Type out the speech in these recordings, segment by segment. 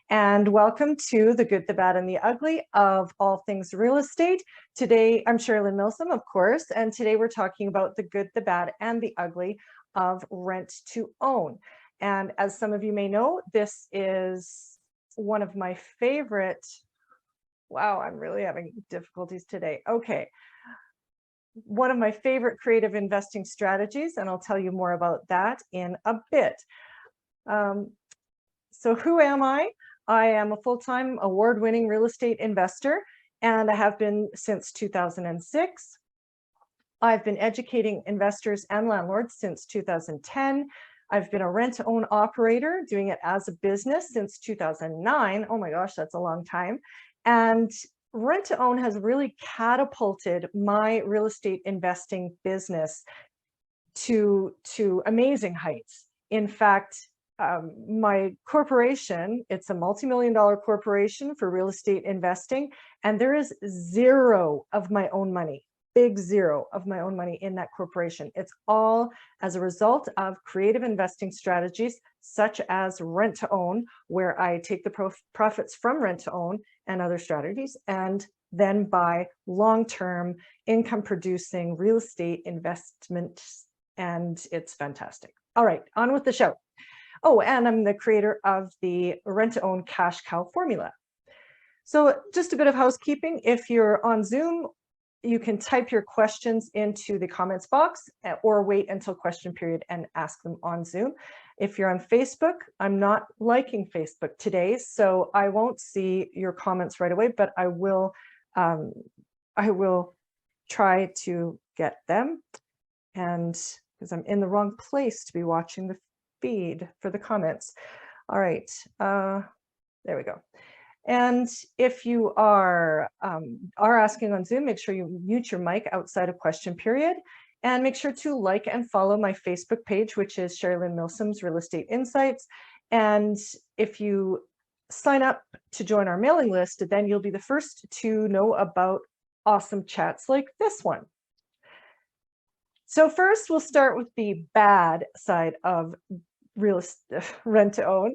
and welcome to the good, the bad, and the ugly of all things real estate. Today, I'm Sherilyn Milsom, of course, and today we're talking about the good, the bad, and the ugly of rent to own. And as some of you may know, this is one of my favorite. Wow, I'm really having difficulties today. Okay. One of my favorite creative investing strategies, and I'll tell you more about that in a bit. So who am I? I am a full-time award-winning real estate investor, and I have been since 2006. I've been educating investors and landlords since 2010. I've been a rent-to-own operator, doing it as a business since 2009. Oh my gosh, that's a long time. And rent-to-own has really catapulted my real estate investing business to amazing heights. In fact, my corporation, it's a multi-million-dollar corporation for real estate investing, and there is zero of my own money, big zero of my own money in that corporation. It's all as a result of creative investing strategies such as rent to own, where I take the profits from rent to own and other strategies, and then buy long-term income producing real estate investments, and it's fantastic. All right, on with the show. Oh, and I'm the creator of the rent-to-own cash cow formula. So just a bit of housekeeping. If you're on Zoom, you can type your questions into the comments box or wait until question period and ask them on Zoom. If you're on Facebook, I'm not liking Facebook today, so I won't see your comments right away, but I will try to get them. And because I'm in the wrong place to be watching the feed for the comments. All right, there we go. And if you are asking on Zoom, make sure you mute your mic outside of question period, and make sure to like and follow my Facebook page, which is Sherilyn Milsom's Real Estate Insights. And if you sign up to join our mailing list, then you'll be the first to know about awesome chats like this one. So first, we'll start with the bad side of real estate rent to own,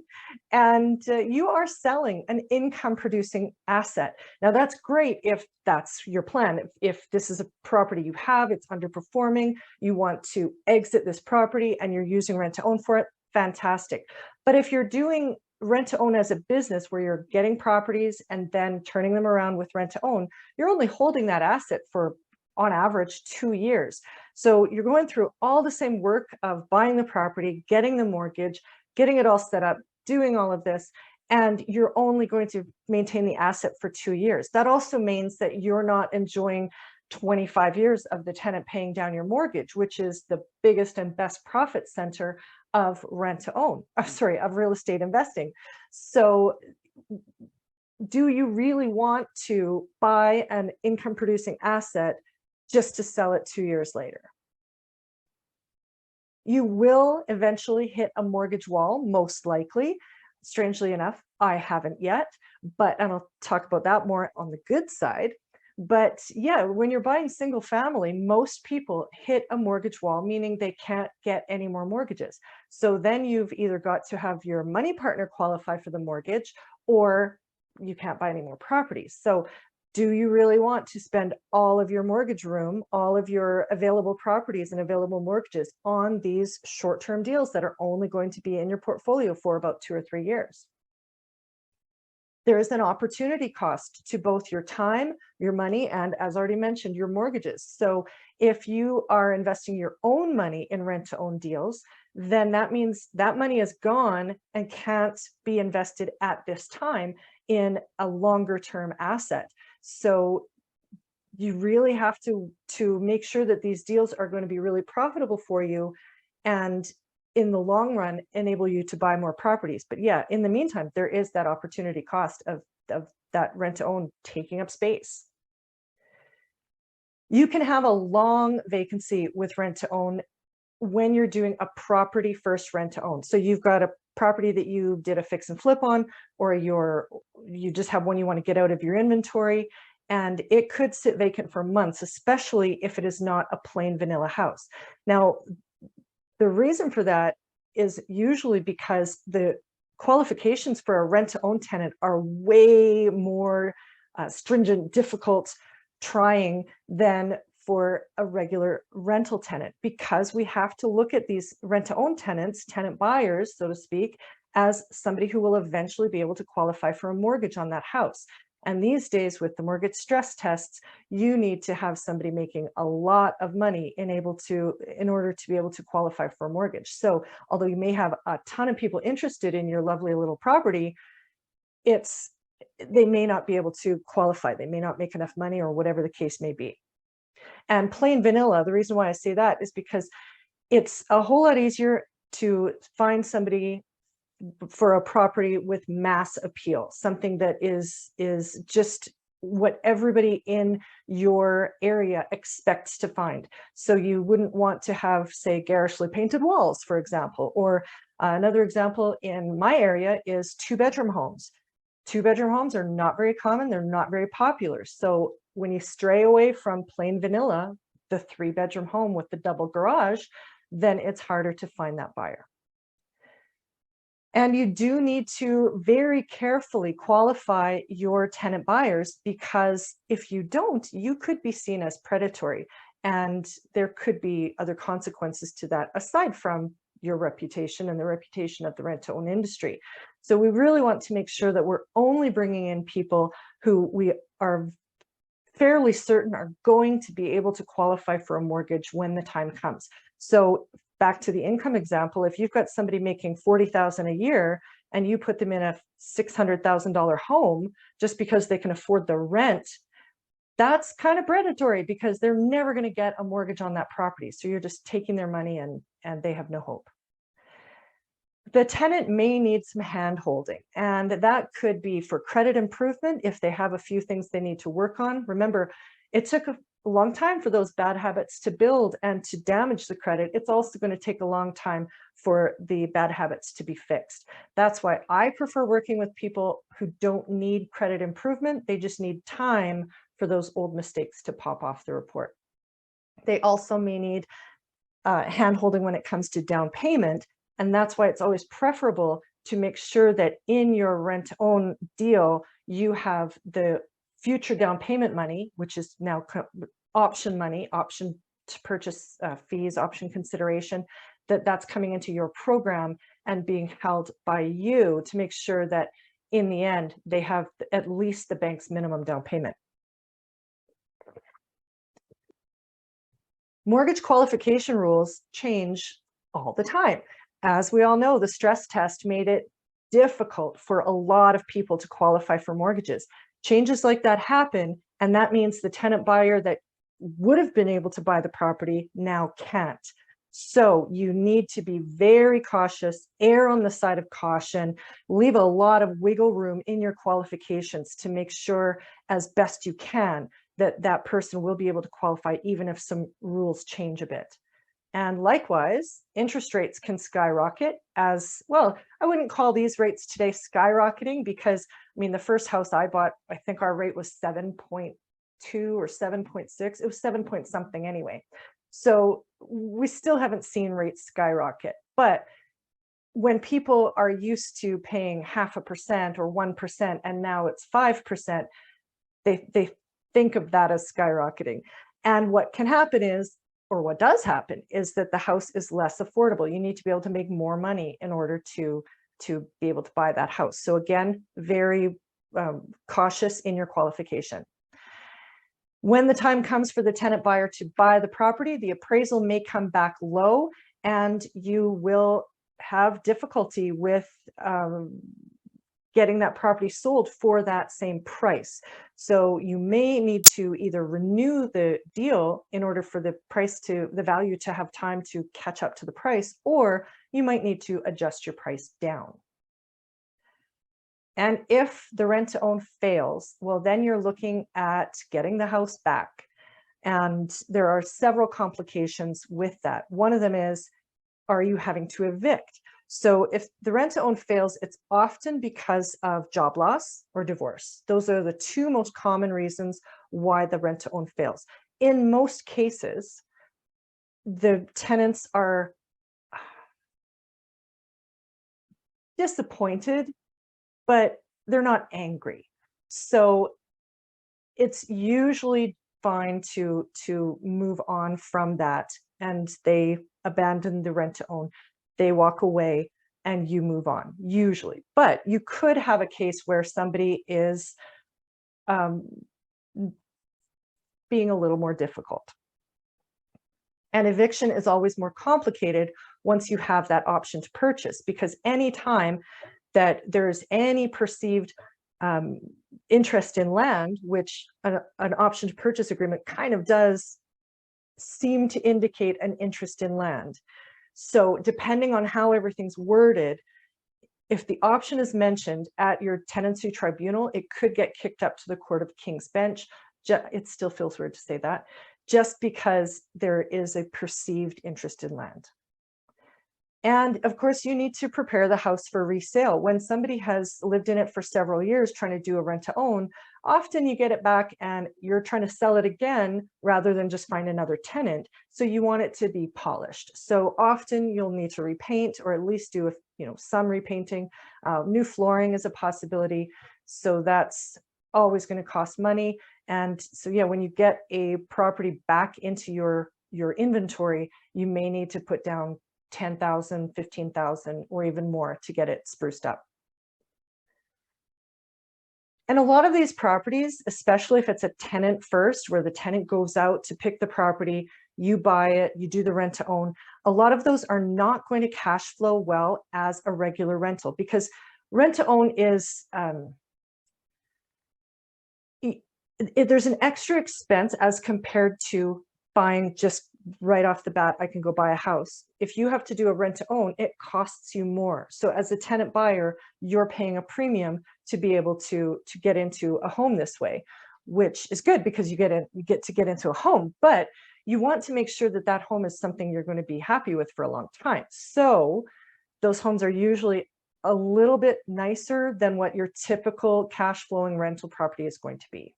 and you are selling an income producing asset. Now that's great if that's your plan. If this is a property you have, it's underperforming, you want to exit this property and you're using rent to own for it, fantastic. But if you're doing rent to own as a business where you're getting properties and then turning them around with rent to own, you're only holding that asset for on average 2 years. So you're going through all the same work of buying the property, getting the mortgage, getting it all set up, doing all of this, and you're only going to maintain the asset for 2 years. That also means that you're not enjoying 25 years of the tenant paying down your mortgage, which is the biggest and best profit center of rent to own, of real estate investing. So do you really want to buy an income producing asset just to sell it 2 years later? You will eventually hit a mortgage wall, most likely. Strangely enough, I haven't yet, and I'll talk about that more on the good side. But yeah, when you're buying single family, most people hit a mortgage wall, meaning they can't get any more mortgages. So then you've either got to have your money partner qualify for the mortgage, or you can't buy any more properties. So do you really want to spend all of your mortgage room, all of your available properties and available mortgages on these short-term deals that are only going to be in your portfolio for about 2 or 3 years? There is an opportunity cost to both your time, your money, and as already mentioned, your mortgages. So if you are investing your own money in rent-to-own deals, then that means that money is gone and can't be invested at this time in a longer-term asset. So you really have to make sure that these deals are going to be really profitable for you and in the long run enable you to buy more properties. But yeah, in the meantime, there is that opportunity cost of that rent to own taking up space. You can have a long vacancy with rent to own when you're doing a property first rent to own. So you've got a property that you did a fix and flip on, or you just have one you want to get out of your inventory, and it could sit vacant for months, especially if it is not a plain vanilla house. Now, the reason for that is usually because the qualifications for a rent-to-own tenant are way more stringent, difficult, trying than for a regular rental tenant, because we have to look at these rent-to-own tenants, tenant buyers, so to speak, as somebody who will eventually be able to qualify for a mortgage on that house. And these days with the mortgage stress tests, you need to have somebody making a lot of money in order to be able to qualify for a mortgage. So although you may have a ton of people interested in your lovely little property, they may not be able to qualify. They may not make enough money, or whatever the case may be. And plain vanilla, the reason why I say that is because it's a whole lot easier to find somebody for a property with mass appeal, something that is just what everybody in your area expects to find. So you wouldn't want to have, say, garishly painted walls, for example, or another example in my area is 2-bedroom homes. 2-bedroom homes are not very common. They're not very popular. So when you stray away from plain vanilla, the 3-bedroom home with the double garage, then it's harder to find that buyer. And you do need to very carefully qualify your tenant buyers, because if you don't, you could be seen as predatory, and there could be other consequences to that aside from your reputation and the reputation of the rent-to-own industry. So we really want to make sure that we're only bringing in people who we are fairly certain are going to be able to qualify for a mortgage when the time comes. So back to the income example, if you've got somebody making $40,000 a year and you put them in a $600,000 home just because they can afford the rent, that's kind of predatory, because they're never going to get a mortgage on that property. So you're just taking their money and they have no hope. The tenant may need some hand-holding, and that could be for credit improvement if they have a few things they need to work on. Remember, it took a long time for those bad habits to build and to damage the credit. It's also going to take a long time for the bad habits to be fixed. That's why I prefer working with people who don't need credit improvement. They just need time for those old mistakes to pop off the report. They also may need hand-holding when it comes to down payment. And that's why it's always preferable to make sure that in your rent-own deal, you have the future down payment money, which is now option money, option to purchase fees, option consideration, that's coming into your program and being held by you to make sure that in the end, they have at least the bank's minimum down payment. Mortgage qualification rules change all the time. As we all know, the stress test made it difficult for a lot of people to qualify for mortgages. Changes like that happen, and that means the tenant buyer that would have been able to buy the property now can't. So you need to be very cautious, err on the side of caution, leave a lot of wiggle room in your qualifications to make sure as best you can that that person will be able to qualify even if some rules change a bit. And likewise, interest rates can skyrocket as well. I wouldn't call these rates today skyrocketing, because I mean, the first house I bought, I think our rate was 7.2 or 7.6. It was 7 point something anyway. So we still haven't seen rates skyrocket. But when people are used to paying 0.5% or 1%, and now it's 5%, they think of that as skyrocketing. And what can happen is, or what does happen, is that the house is less affordable. You need to be able to make more money in order to be able to buy that house. So again, very cautious in your qualification. When the time comes for the tenant buyer to buy the property, the appraisal may come back low, and you will have difficulty with getting that property sold for that same price. So you may need to either renew the deal in order for the value to have time to catch up to the price, or you might need to adjust your price down. And if the rent to own fails, well, then you're looking at getting the house back. And there are several complications with that. One of them is, are you having to evict? So if the rent to own fails, it's often because of job loss or divorce. Those are the two most common reasons why the rent to own fails. In most cases, the tenants are disappointed, but they're not angry. So it's usually fine to move on from that, and they abandon the rent to own, they walk away, and you move on usually. But you could have a case where somebody is being a little more difficult. And eviction is always more complicated once you have that option to purchase, because anytime that there's any perceived interest in land, which an option to purchase agreement kind of does seem to indicate an interest in land. So depending on how everything's worded, if the option is mentioned at your tenancy tribunal, it could get kicked up to the Court of King's Bench. It still feels weird to say that, just because there is a perceived interest in land. And of course, you need to prepare the house for resale. When somebody has lived in it for several years trying to do a rent to own, often you get it back and you're trying to sell it again rather than just find another tenant. So you want it to be polished. So often you'll need to repaint, or at least do some repainting. New flooring is a possibility. So that's always going to cost money. And so yeah, when you get a property back into your inventory, you may need to put down $10,000, $15,000, or even more to get it spruced up. And a lot of these properties, especially if it's a tenant first, where the tenant goes out to pick the property, you buy it, you do the rent to own, a lot of those are not going to cash flow well as a regular rental, because rent to own is, there's an extra expense as compared to buying just right off the bat. I can go buy a house. If you have to do a rent to own, it costs you more. So as a tenant buyer, you're paying a premium to be able to get into a home this way, which is good because you get to get into a home, but you want to make sure that that home is something you're going to be happy with for a long time. So those homes are usually a little bit nicer than what your typical cash flowing rental property is going to be.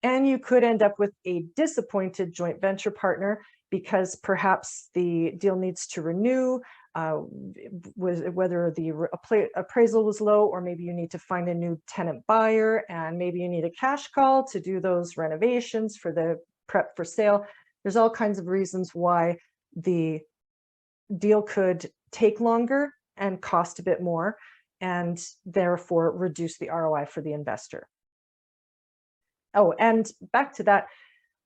And you could end up with a disappointed joint venture partner because perhaps the deal needs to renew, whether the appraisal was low, or maybe you need to find a new tenant buyer, and maybe you need a cash call to do those renovations for the prep for sale. There's all kinds of reasons why the deal could take longer and cost a bit more, and therefore reduce the ROI for the investor. Oh, and back to that,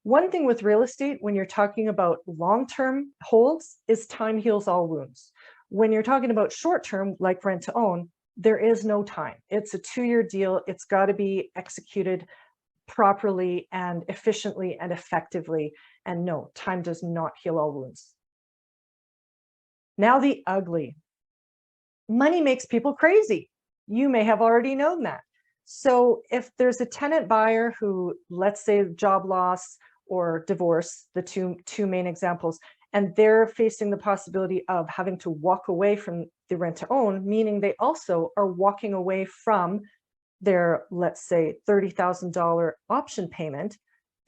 one thing with real estate, when you're talking about long-term holds, is time heals all wounds. When you're talking about short-term, like rent to own, there is no time. It's a 2-year deal. It's got to be executed properly and efficiently and effectively. And no, time does not heal all wounds. Now the ugly. Money makes people crazy. You may have already known that. So if there's a tenant buyer who, let's say job loss or divorce, the two main examples, and they're facing the possibility of having to walk away from the rent to own, meaning they also are walking away from their, let's say, $30,000 option payment,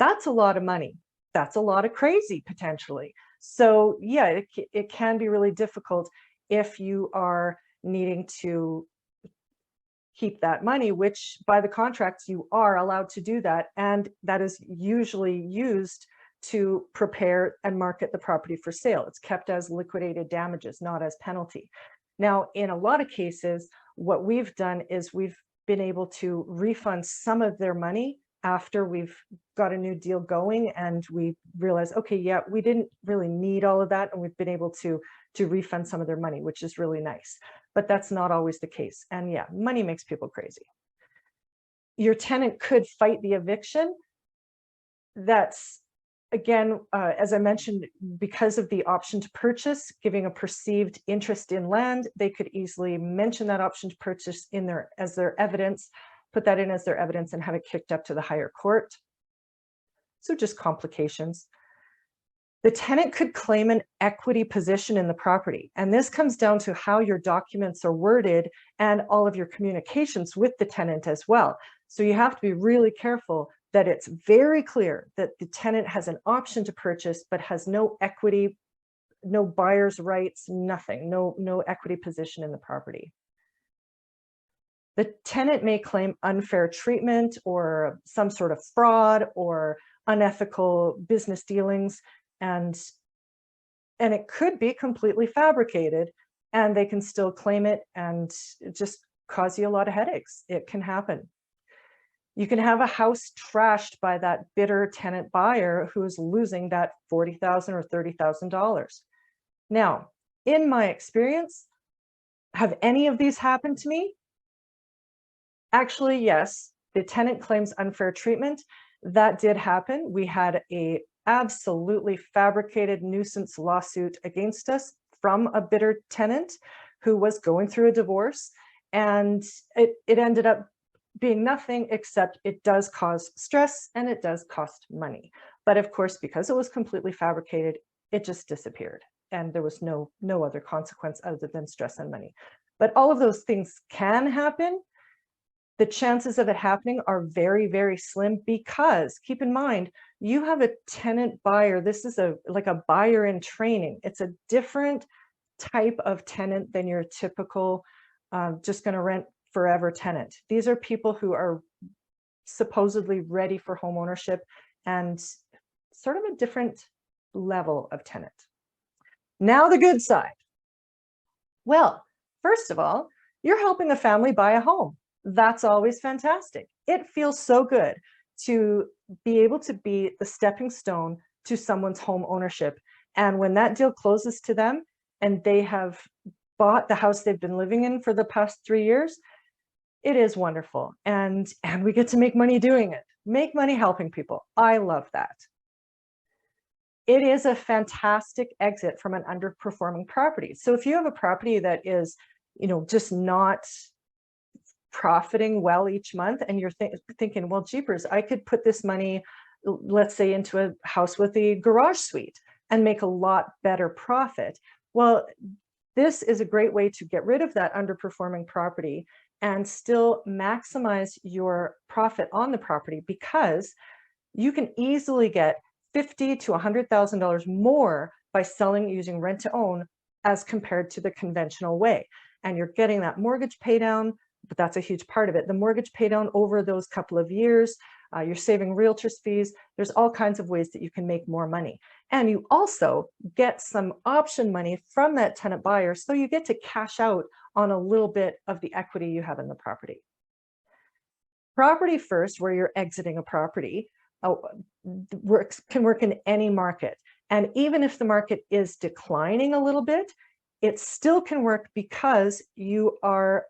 that's a lot of money. That's a lot of crazy potentially. So yeah, it can be really difficult if you are needing to keep that money, which by the contracts you are allowed to do that. And that is usually used to prepare and market the property for sale. It's kept as liquidated damages, not as penalty. Now, in a lot of cases, what we've done is we've been able to refund some of their money after we've got a new deal going, and we realize, okay, yeah, we didn't really need all of that, and we've been able to refund some of their money, which is really nice. But that's not always the case. And yeah, money makes people crazy. Your tenant could fight the eviction. That's, again, as I mentioned, because of the option to purchase, giving a perceived interest in land, they could easily mention that option to purchase in there as their evidence, put that in as their evidence, and have it kicked up to the higher court. So just complications. The tenant could claim an equity position in the property, and this comes down to how your documents are worded and all of your communications with the tenant as well. So you have to be really careful that it's very clear that the tenant has an option to purchase but has no equity no buyer's rights, nothing, no equity position in the property. The tenant may claim unfair treatment or some sort of fraud or unethical business dealings, and it could be completely fabricated, and they can still claim it and just cause you a lot of headaches. It can happen. You can have a house trashed by that bitter tenant buyer who's losing that $40,000 or $30,000. Now, in my experience, have any of these happened to me? Actually, yes. The tenant claims unfair treatment. That did happen. We had a absolutely fabricated nuisance lawsuit against us from a bitter tenant who was going through a divorce, and it ended up being nothing, except it does cause stress and it does cost money. But of course, because it was completely fabricated, it just disappeared, and there was no other consequence other than stress and money. But all of those things can happen. The chances of it happening are very, very slim, because keep in mind, you have a tenant buyer. This is like a buyer in training. It's a different type of tenant than your typical just going to rent forever tenant. These are people who are supposedly ready for home ownership, and sort of a different level of tenant. Now the good side. Well, first of all, you're helping a family buy a home. That's always fantastic. It feels so good to be able to be the stepping stone to someone's home ownership. And when that deal closes to them and they have bought the house they've been living in for the past 3 years, it is wonderful. And we get to make money doing it, make money helping people. I love that. It is a fantastic exit from an underperforming property. So if you have a property that is, just not profiting well each month, and you're thinking, well, jeepers, I could put this money, let's say, into a house with a garage suite and make a lot better profit. Well, this is a great way to get rid of that underperforming property and still maximize your profit on the property, because you can easily get $50,000 to $100,000 more by selling using rent to own as compared to the conventional way. And you're getting that mortgage pay down, but that's a huge part of it. The mortgage pay down over those couple of years, you're saving realtors' fees. There's all kinds of ways that you can make more money. And you also get some option money from that tenant buyer, so you get to cash out on a little bit of the equity you have in the property. Property first, where you're exiting a property, can work in any market. And even if the market is declining a little bit, it still can work, because you are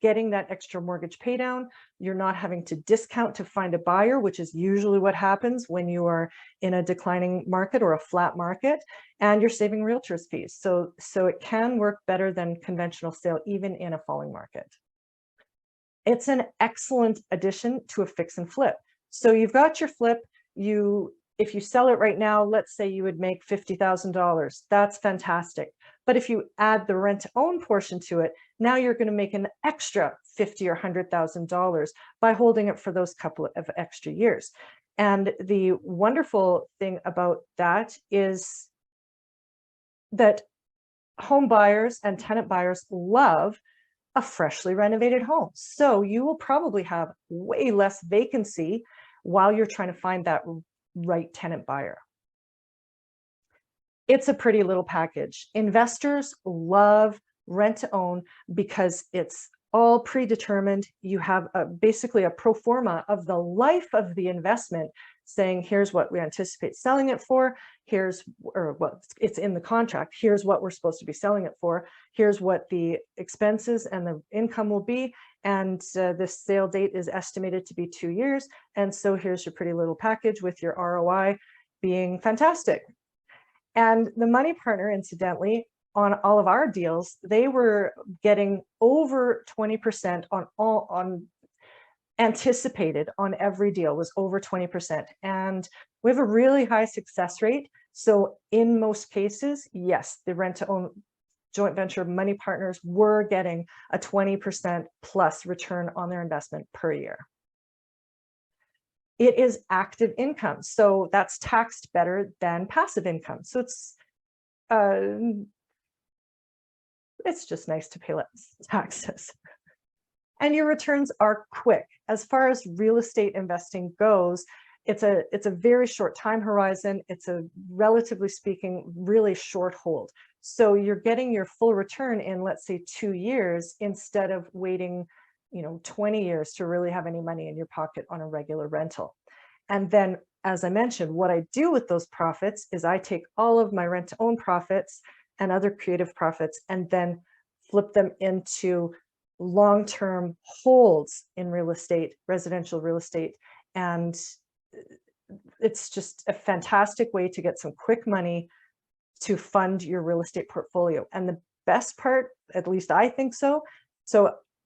getting that extra mortgage pay down. You're not having to discount to find a buyer, which is usually what happens when you are in a declining market or a flat market, and you're saving realtors' fees. So it can work better than conventional sale, even in a falling market. It's an excellent addition to a fix and flip. So you've got your flip. If you sell it right now, let's say you would make $50,000. That's fantastic. But if you add the rent to own portion to it, now you're going to make an extra $50,000 or $100,000 by holding it for those couple of extra years. And the wonderful thing about that is that home buyers and tenant buyers love a freshly renovated home. So you will probably have way less vacancy while you're trying to find that right tenant buyer. It's a pretty little package. Investors love rent to own because it's all predetermined. You have basically a pro forma of the life of the investment, saying, here's what we anticipate selling it for, it's in the contract, here's what we're supposed to be selling it for, here's what the expenses and the income will be, and the sale date is estimated to be 2 years, and so here's your pretty little package with your ROI being fantastic. And the money partner, incidentally, on all of our deals, they were getting over 20% on anticipated on every deal was over 20%. And we have a really high success rate. So in most cases, yes, the rent to own joint venture money partners were getting a 20% plus return on their investment per year. It is active income, so that's taxed better than passive income. So it's just nice to pay less taxes. And your returns are quick. As far as real estate investing goes, it's a very short time horizon. It's a, relatively speaking, really short hold. So you're getting your full return in, let's say, 2 years, instead of waiting, 20 years to really have any money in your pocket on a regular rental. And then, as I mentioned, what I do with those profits is I take all of my rent to own profits and other creative profits and then flip them into long-term holds in real estate, residential real estate. And it's just a fantastic way to get some quick money to fund your real estate portfolio. And the best part, at least I think so,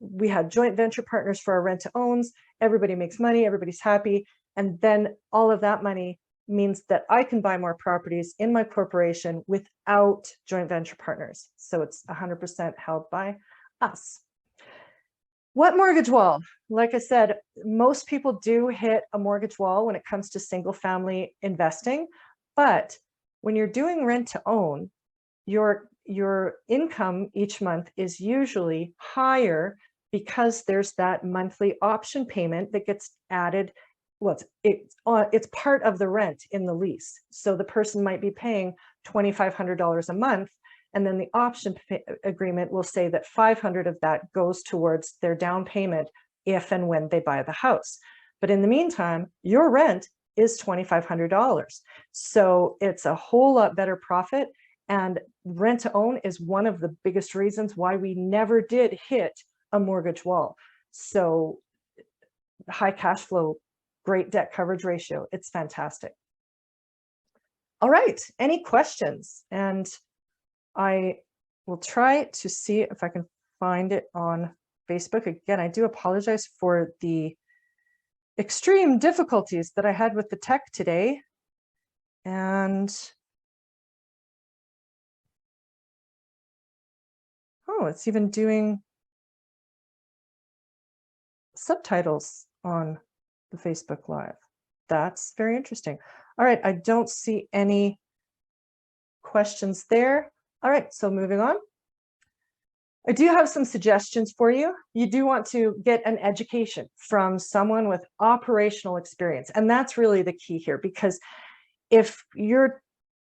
we had joint venture partners for our rent to owns. Everybody makes money, everybody's happy. And then all of that money means that I can buy more properties in my corporation without joint venture partners. So it's 100% held by us. What mortgage wall? Like I said, most people do hit a mortgage wall when it comes to single family investing, but when you're doing rent to own, your income each month is usually higher because there's that monthly option payment that gets added. Well, it's part of the rent in the lease. So the person might be paying $2,500 a month, and then the option agreement will say that 500 of that goes towards their down payment if and when they buy the house. But in the meantime, your rent is $2,500. So it's a whole lot better profit. And rent to own is one of the biggest reasons why we never did hit a mortgage wall. So high cash flow, great debt coverage ratio. It's fantastic. All right, any questions? And I will try to see if I can find it on Facebook. Again, I do apologize for the extreme difficulties that I had with the tech today. And oh, it's even doing subtitles on the Facebook Live. That's very interesting. All right, I don't see any questions there. All right, so moving on. I do have some suggestions for you. You do want to get an education from someone with operational experience. And that's really the key here, because if you're,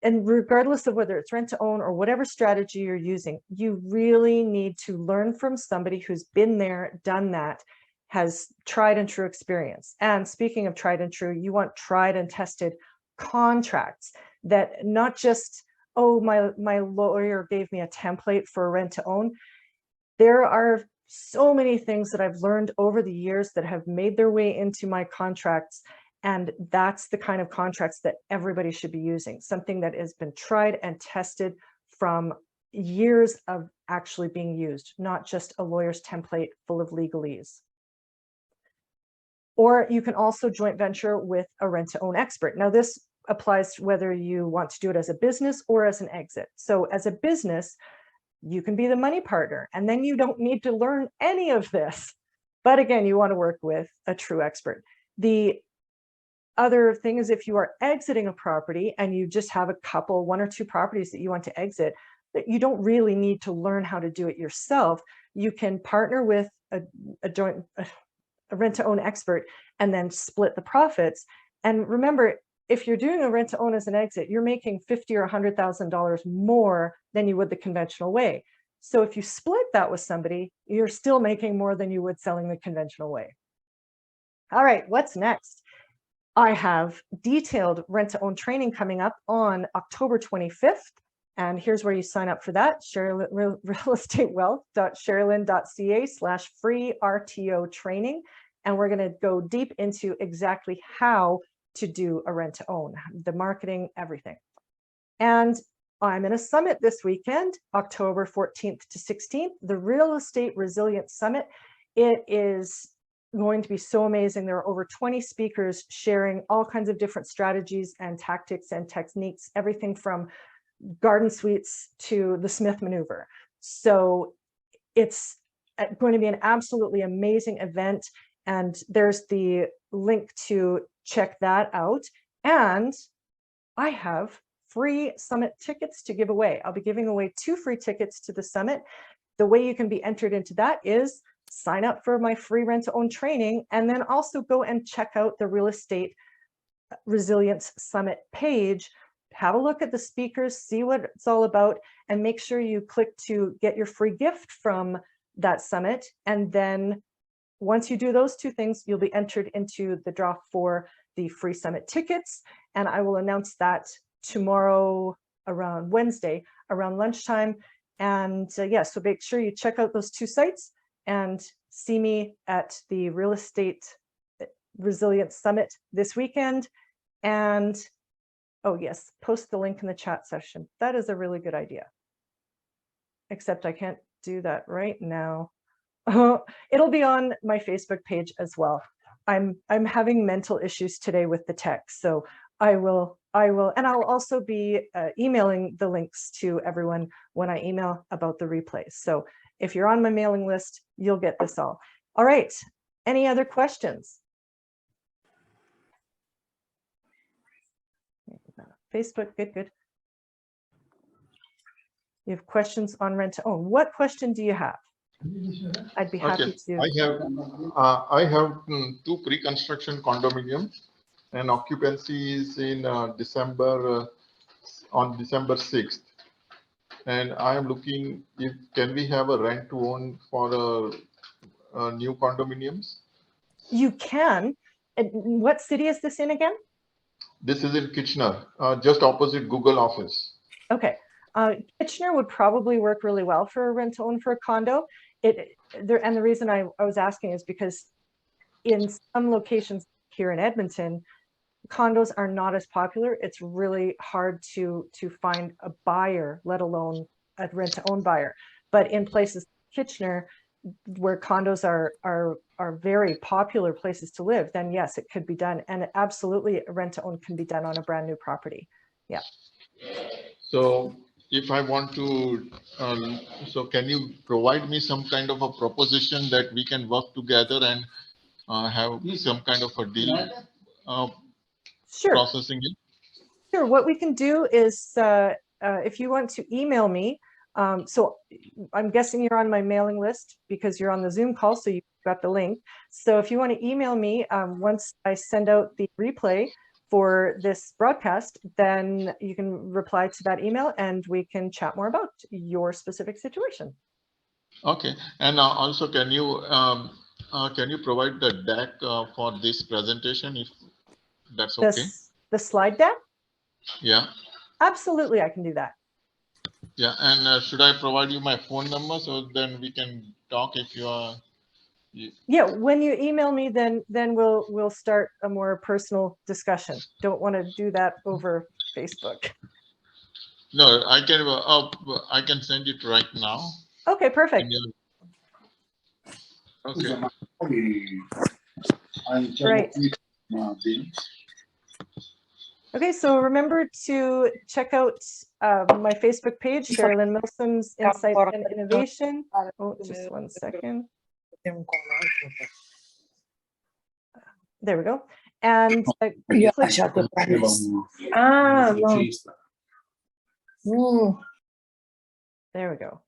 and regardless of whether it's rent to own or whatever strategy you're using, you really need to learn from somebody who's been there, done that, has tried and true experience. And speaking of tried and true, you want tried and tested contracts that not just, oh, my lawyer gave me a template for rent to own. There are so many things that I've learned over the years that have made their way into my contracts. And that's the kind of contracts that everybody should be using, something that has been tried and tested from years of actually being used, not just a lawyer's template full of legalese. Or you can also joint venture with a rent-to-own expert. Now, this applies to whether you want to do it as a business or as an exit. So as a business, you can be the money partner, and then you don't need to learn any of this. But again, you want to work with a true expert. The other thing is, if you are exiting a property and you just have a couple, 1 or 2 properties that you want to exit, that you don't really need to learn how to do it yourself. You can partner with a rent-to-own expert and then split the profits. And remember, if you're doing a rent-to-own as an exit, you're making $50,000 or $100,000 more than you would the conventional way. So if you split that with somebody, you're still making more than you would selling the conventional way. All right, what's next? I have detailed rent-to-own training coming up on October 25th. And here's where you sign up for that, realestatewealth.sherilyn.ca/free RTO training. And we're going to go deep into exactly how to do a rent to own, the marketing, everything. And I'm in a summit this weekend, October 14th to 16th, the Real Estate Resilience Summit. It is going to be so amazing. There are over 20 speakers sharing all kinds of different strategies and tactics and techniques, everything from garden suites to the Smith maneuver. So it's going to be an absolutely amazing event. And there's the link to check that out. And I have free summit tickets to give away. I'll be giving away 2 free tickets to the summit. The way you can be entered into that is sign up for my free rent to own training, and then also go and check out the Real Estate Resilience Summit page. Have a look at the speakers, see what it's all about, and make sure you click to get your free gift from that summit. And then once you do those 2 things, you'll be entered into the draw for the free summit tickets. And I will announce that tomorrow around Wednesday, around lunchtime. And yeah, so make sure you check out those 2 sites and see me at the Real Estate Resilience Summit this weekend. And oh yes, post the link in the chat session. That is a really good idea. Except I can't do that right now. It'll be on my Facebook page as well. I'm having mental issues today with the text, so I will, and I'll also be emailing the links to everyone when I email about the replays. So if you're on my mailing list, you'll get this all. All right, any other questions? Facebook, good. You have questions on rent to own. What question do you have? I'd be happy to. I have 2 pre-construction condominiums, and occupancy is in December, on December 6th. And I am looking if can we have a rent to own for new condominiums? You can. What city is this in again? This is in Kitchener, just opposite Google office. Okay. Kitchener would probably work really well for a rent to own for a condo. And the reason I was asking is because in some locations here in Edmonton, condos are not as popular. It's really hard to find a buyer, let alone a rent to own buyer. But in places like Kitchener, where condos are very popular places to live, then yes, it could be done. And absolutely, a rent to own can be done on a brand new property. Yeah. So if I want to, so can you provide me some kind of a proposition that we can work together and have some kind of a deal Sure. processing it? Sure. What we can do is, if you want to email me, so I'm guessing you're on my mailing list because you're on the Zoom call, so you got the link. So if you want to email me, once I send out the replay for this broadcast, then you can reply to that email and we can chat more about your specific situation. Okay. And also, can you provide the deck for this presentation, if that's okay? The slide deck? Yeah. Absolutely, I can do that. Yeah. And should I provide you my phone number so then we can talk if you are? Yeah, when you email me, then we'll start a more personal discussion. Don't want to do that over Facebook. No, I can send it right now. Okay, perfect. Okay. Great. Okay, so remember to check out my Facebook page, Sherilyn Milsom's Insight and Innovation. Oh, just one second. There we go. And there we go.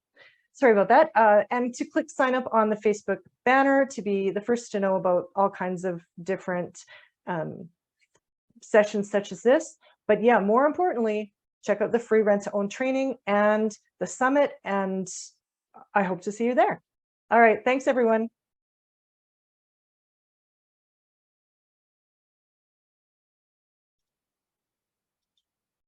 Sorry about that. And to click sign up on the Facebook banner to be the first to know about all kinds of different sessions such as this. But yeah, more importantly, check out the free rent to own training and the summit, and I hope to see you there. All right, thanks everyone.